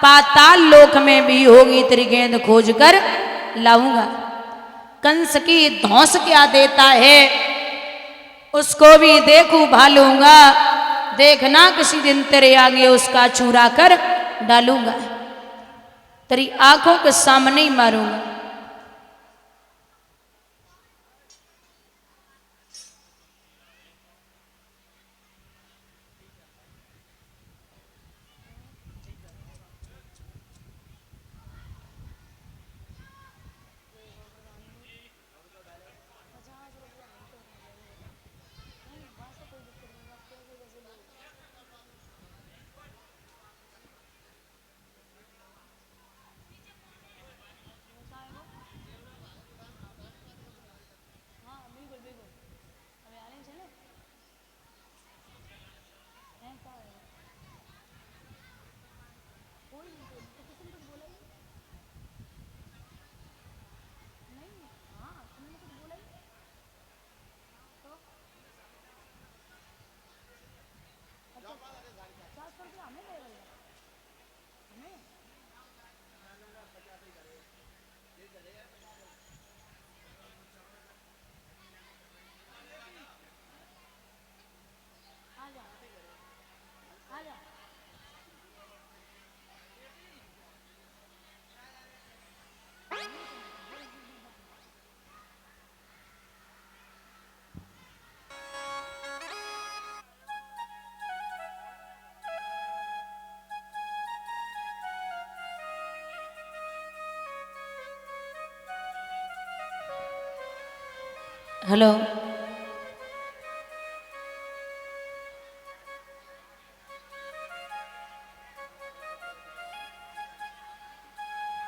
पाताल लोक में भी होगी तेरी गेंद खोज कर लाऊंगा। कंस की धौंस क्या देता है उसको भी देखूं भालूंगा। देखना किसी दिन तेरे आगे उसका चूरा कर डालूंगा। तेरी आंखों के सामने ही मारूंगा। हेलो,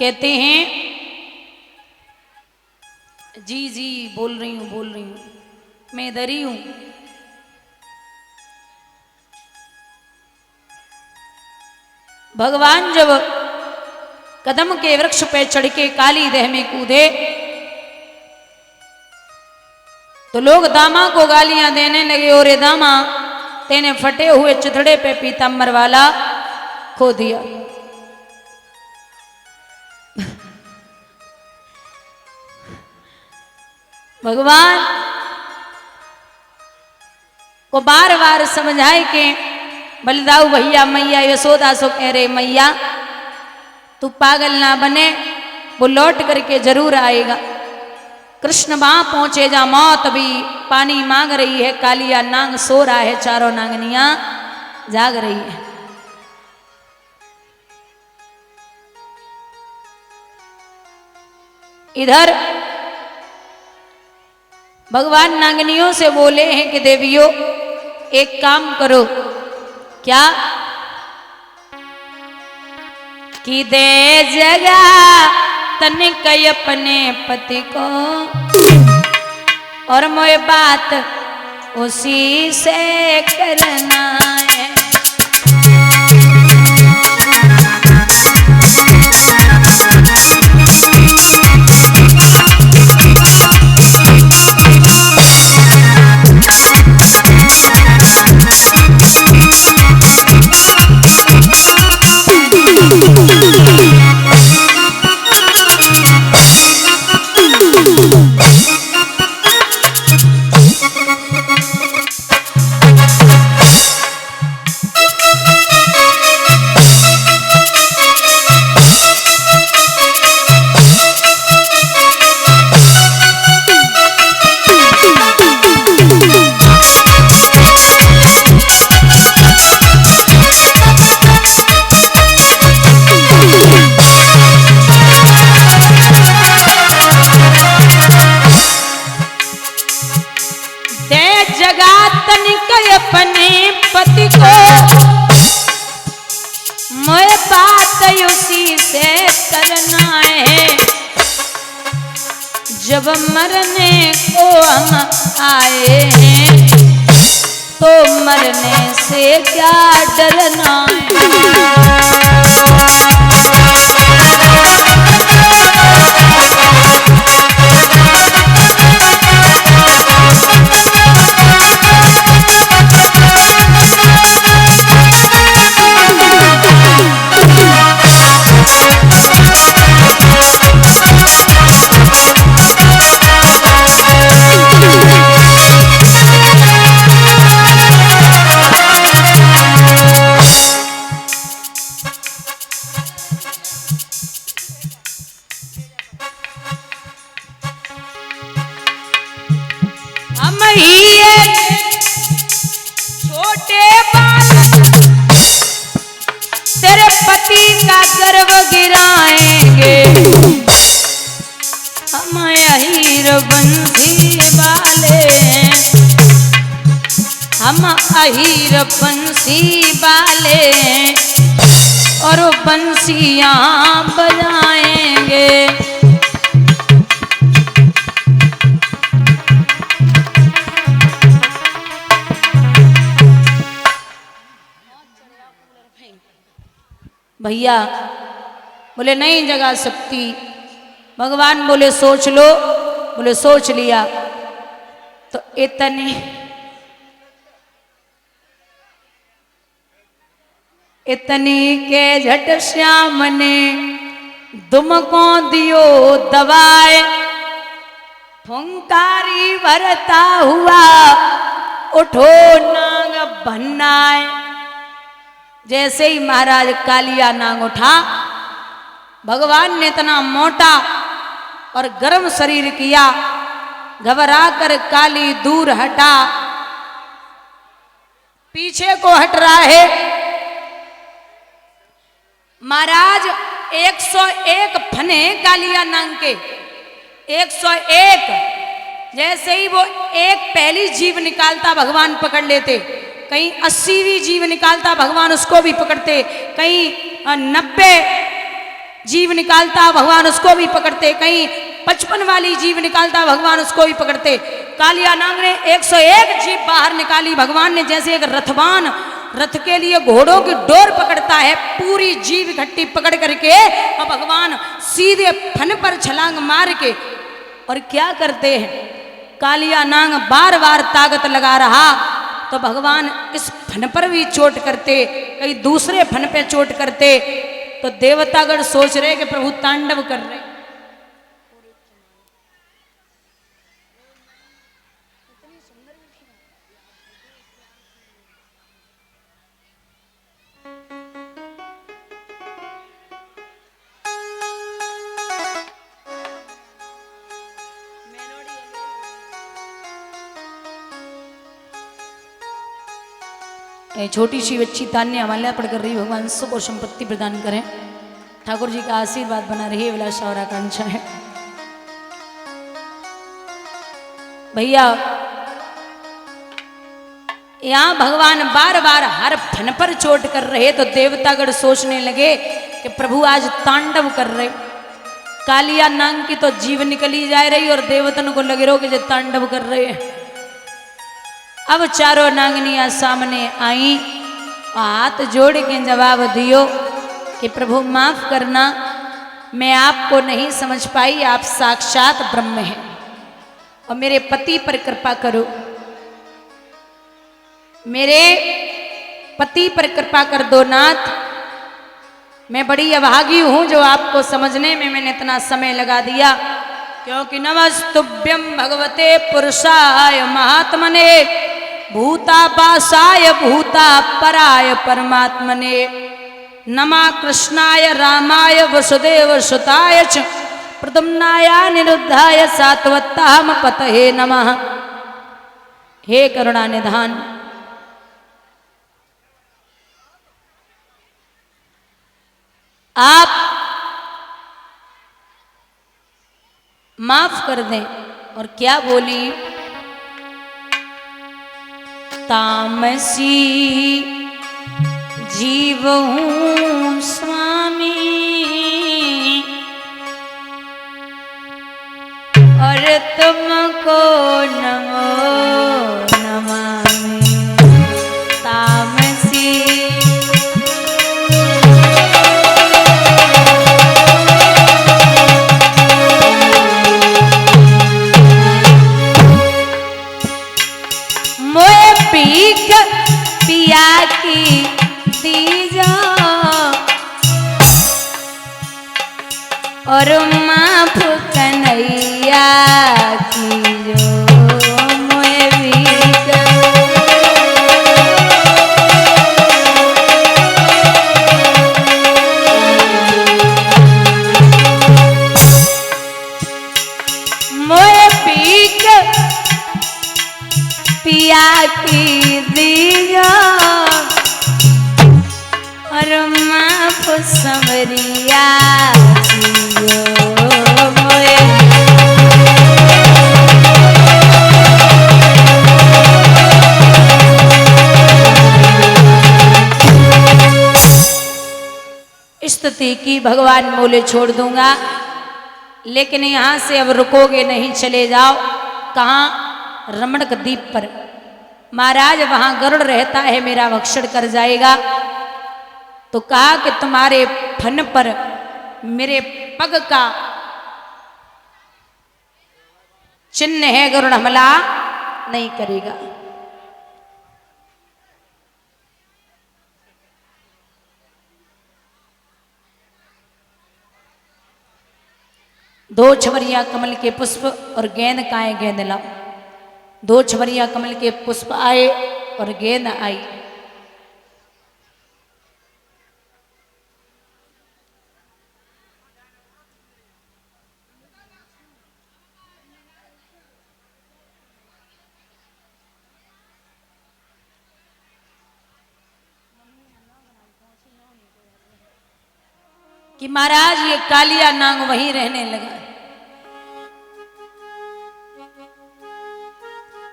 कहते हैं जी जी बोल रही हूँ मैं इधर ही हूं। भगवान जब कदम के वृक्ष पे चढ़ के काली देह में कूदे तो लोग दामा को गालियां देने लगे। और दामा तेने फटे हुए चिथड़े पे पीतांबर वाला खो दिया। भगवान को बार बार समझाए के बलदाऊ भैया मैया यशोदा सो कह रहे मैया तू पागल ना बने, वो लौट करके जरूर आएगा। कृष्ण वहां पहुंचे जा मौत भी पानी मांग रही है, कालिया नांग सो रहा है, चारों नांगनियां जाग रही है। इधर भगवान नांगनियों से बोले हैं कि देवियों एक काम करो। क्या? कि दे जगा तनिक अपने पति को और मोए बात उसी से करना है। अपने पति को मोए बात उसी से करना है। जब मरने को हम आए हैं तो मरने से क्या डरना है। का गर्व गिराएंगे, हम अहीर बंसी वाले, हम अहीर बंसी वाले और बंसियां बजाएंगे। भैया बोले नहीं जगा सकती। भगवान बोले सोच लो। बोले सोच लिया। तो इतनी के झट श्याम ने तुमको दियो दवाए, फुंकारी भरता हुआ उठो नाग भन्नाए। जैसे ही महाराज कालिया नाग उठा, भगवान ने इतना मोटा और गर्म शरीर किया, घबरा कर काली दूर हटा, पीछे को हट रहा है। महाराज 101 फने कालिया नाग के, 101। जैसे ही वो एक पहली जीव निकालता भगवान पकड़ लेते, कहीं 80वीं जीव निकालता भगवान उसको भी पकड़ते, कहीं 90 जीव निकालता भगवान उसको भी पकड़ते, कहीं 55 वाली जीव निकालता भगवान उसको भी पकड़ते। कालिया नाग ने 101 जीव बाहर निकाली। भगवान ने जैसे एक रथवान रथ के लिए घोड़ों की डोर पकड़ता है, पूरी जीव इकट्ठी पकड़ करके और भगवान सीधे फन पर छलांग मार के और क्या करते हैं, कालिया नाग बार बार ताकत लगा रहा तो भगवान इस फन पर भी चोट करते, कहीं दूसरे फन पे चोट करते। तो देवतागण सोच रहे कि प्रभु तांडव कर रहे। छोटी सी बच्ची तान्या माल्या पढ़ कर रही, भगवान सुख और संपत्ति प्रदान करें, ठाकुर जी का आशीर्वाद बना रही, अभिलाषा और आकांक्षा है। भैया यहां भगवान बार बार हर फन पर चोट कर रहे तो देवतागण सोचने लगे कि प्रभु आज तांडव कर रहे। कालिया नाग की तो जीव निकली जा रही और देवतन को लगे रहो कि जो तांडव कर रहे हैं। अब चारों नागनियां सामने आई, हाथ जोड़ के जवाब दियो कि प्रभु माफ करना, मैं आपको नहीं समझ पाई, आप साक्षात ब्रह्म हैं और मेरे पति पर कृपा करो, मेरे पति पर कृपा कर दो नाथ। मैं बड़ी अभागी हूं जो आपको समझने में मैंने इतना समय लगा दिया, क्योंकि नमस्तुभ्यं भगवते पुरुषाय महात्मने भूतापासाय भूता पराय परमात्मने नमा कृष्णाय रामाय वसुदेव सुताय च प्रद्युम्नाय निरुद्धाय सात्वताम पतये नमः। हे करुणा निधान, आप माफ कर दें। और क्या बोली, तामसी जीव हूँ स्वामी और तुमको नमो नमामि। तामसी मोए पीक पिया की दीजो और माफ कन्हैया की जो मोए पीक। मोए पीक पिया की दीजो और माफ संवरिया जियो मोए। स्तुति की भगवान बोले छोड़ दूंगा, लेकिन यहां से अब रुकोगे नहीं, चले जाओ। कहाँ? रमणक द्वीप पर। महाराज वहां गरुड़ रहता है, मेरा भक्षण कर जाएगा। तो कहा कि तुम्हारे फन पर मेरे पग का चिन्ह है, गरुड़ हमला नहीं करेगा। दो छवरिया कमल के पुष्प और गेंद का है, गेंद लाओ। दो छवरिया कमल के पुष्प आए और गेंद आई। कि महाराज ये कालिया नाग वहीं रहने लगा।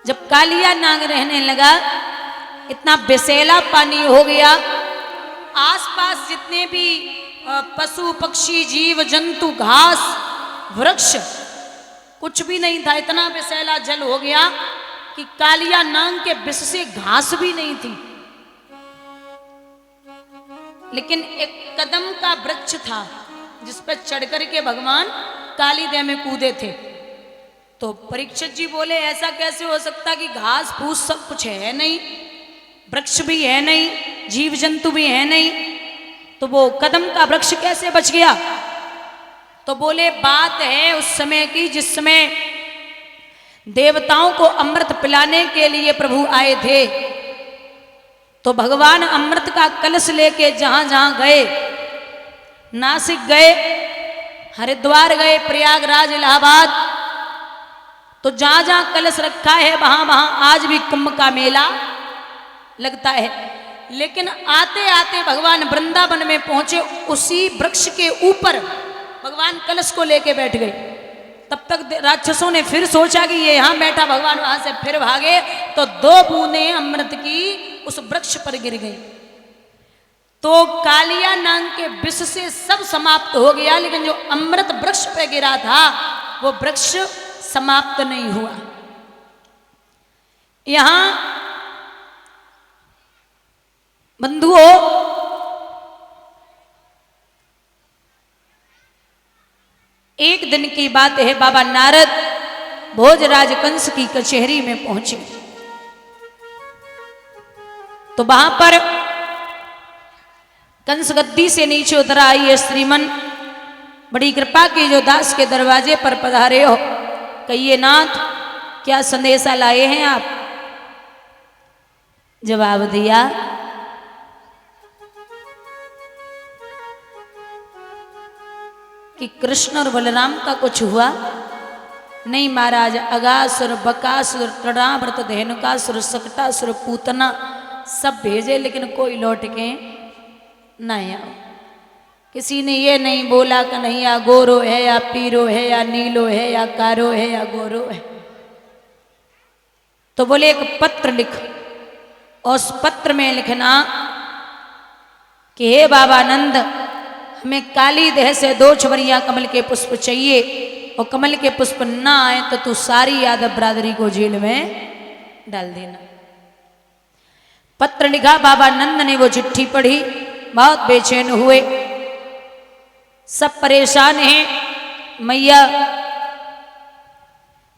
जब कालिया नाग रहने लगा, इतना बेसेला पानी हो गया, आसपास जितने भी पशु पक्षी जीव जंतु घास वृक्ष कुछ भी नहीं था। इतना बेसेला जल हो गया कि कालिया नाग के विष से घास भी नहीं थी। लेकिन एक कदम का वृक्ष था जिस पर चढ़कर के भगवान कालीदेह में कूदे थे। तो परीक्षित जी बोले ऐसा कैसे हो सकता कि घास फूस सब कुछ है नहीं, वृक्ष भी है नहीं, जीव जंतु भी है नहीं, तो वो कदम का वृक्ष कैसे बच गया? तो बोले बात है उस समय की जिस समय देवताओं को अमृत पिलाने के लिए प्रभु आए थे। तो भगवान अमृत का कलश लेके जहां जहां गए, नासिक गए, हरिद्वार गए, प्रयागराज, इलाहाबाद, तो जहां जहां कलश रखा है वहां वहां आज भी कुंभ का मेला लगता है। लेकिन आते आते भगवान वृंदावन में पहुंचे, उसी वृक्ष के ऊपर भगवान कलश को लेके बैठ गए। तब तक राक्षसों ने फिर सोचा कि ये यहां बैठा, भगवान वहां से फिर भागे, तो 2 बूंदें अमृत की उस वृक्ष पर गिर गई। तो कालिया नाग के विष से सब समाप्त हो गया, लेकिन जो अमृत वृक्ष पे गिरा था वो वृक्ष समाप्त नहीं हुआ। यहां बंधुओं, एक दिन की बात है, बाबा नारद भोजराज कंस की कचहरी में पहुंचे। तो वहां पर कंस गद्दी से नीचे उतर आई है, श्रीमन बड़ी कृपा की जो दास के दरवाजे पर पधारे हो, कहिए नाथ क्या संदेशा लाए हैं आप? जवाब दिया कि कृष्ण और बलराम का कुछ हुआ नहीं महाराज। अगासुर, बकासुर, तृणाव्रत, धेनुकासुर, सकटासुर, पूतना सब भेजे, लेकिन कोई लौट के नहीं आओ। किसी ने ये नहीं बोला कि कन्हैया गोरो है या पीरो है या नीलो है या कारो है या गोरो है। तो बोले एक पत्र लिख, और उस पत्र में लिखना कि हे बाबा नंद, हमें काली देह से 2 छवरिया कमल के पुष्प चाहिए, और कमल के पुष्प ना आए तो तू सारी यादव बरादरी को जेल में डाल देना। पत्र लिखा, बाबा नंद ने वो चिट्ठी पढ़ी, बहुत बेचैन हुए, सब परेशान हैं। मैया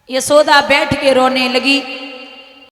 यशोदा बैठ के रोने लगी।